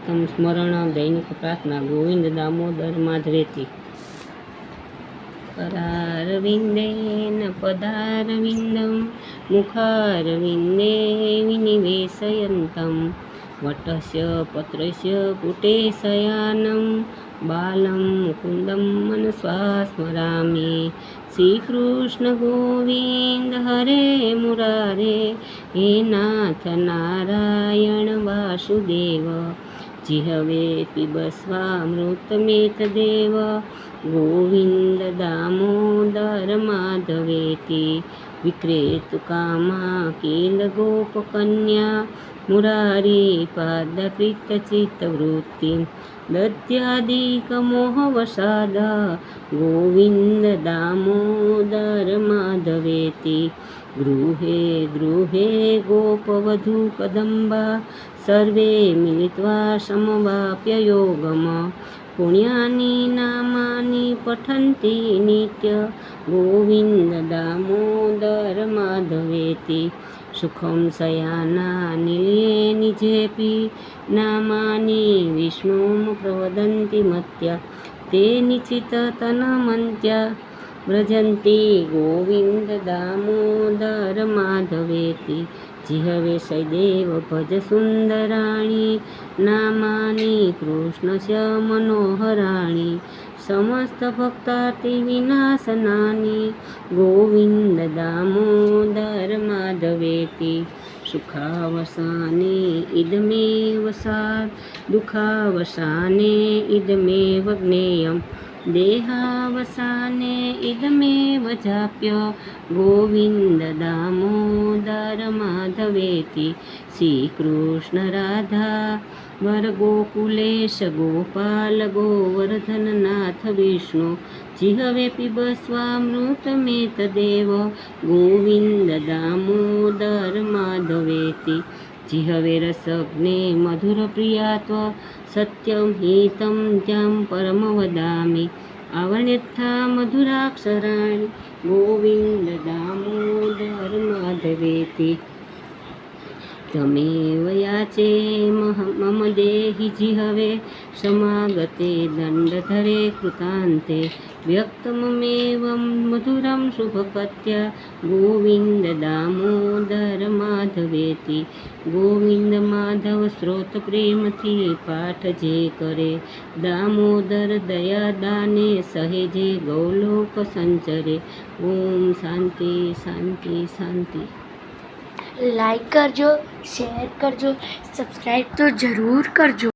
नित्यं स्मरण दैनिक प्रार्थना गोविंद दामोदर माधवेति। करारविन्देन पदारविन्दं मुखारविन्दे विनिवेशयन्तं वटस्य पत्रस्य पुटे शयानं बालं मुकुन्दं मनसा स्मरामि। श्रीकृष्ण गोविंद हरे मुरारे हे नाथ नारायण वासुदेव। जिहवे पिबस्वामृतमेतदेव गोविंद दामोदर माधवेति। विक्रेतुकामा किल गोपकन्या मुरारी पादप्रीतचित्तवृत्तिं दद्यादिकमोहवसाद गोविंद दामोदर माधवेति। गृहे गृहे गोपवधू कदम्बा सर्वे मिलित्वा समवाप्य योगम पुण्यानि नामानि पठन्ति नित्य गोविंद दामोदर माधवेति। सुखं शयाना निलये निजेऽपि नामानि विष्णुं प्रवदन्ति मत्या ते निश्चिततनमन्त्या व्रजन्ति गोविंद दामोदर माधवेति। जिहवे सदैव भज सुन्दराणि नामानि कृष्णस्य मनोहराणि समस्तभक्तार्तिविनाशनानि गोविंद दामोदर माधवेति। सुखावसाने इदमेव सात् दुःखावसाने इदमेव ज्ञेयं देहावसाने इदमेव जाप्य गोविंद दामोदर माधवेति। श्रीकृष्ण राधा वर गोकुलेश गोपाल गोवर्धन नाथ विष्णु जिहवे पिबस्वामृतमेतदेव गोविंद दामोदर माधवेति। जिहवे रसग्ने मधुरप्रियात्व सत्यं हितं त्वं परम वदामि आवण्यथा मधुराक्षराणि गोविंद दामोदर माधवेति। तमेव याचे मम देहि जिहवे समागते दण्डधरे कृतान्ते व्यक्तममेवं मधुरं शुभकथ्या गोविंद दामोदर माधवेति। गोविंद माधव स्रोत प्रेमथी पाठ जे करे दामोदर दया दाने सहेजे गौलोक संचरे। ओम शांति शांति शांति। लाइक करजो, शेयर करजो, सब्सक्राइब तो ज़रूर करजो।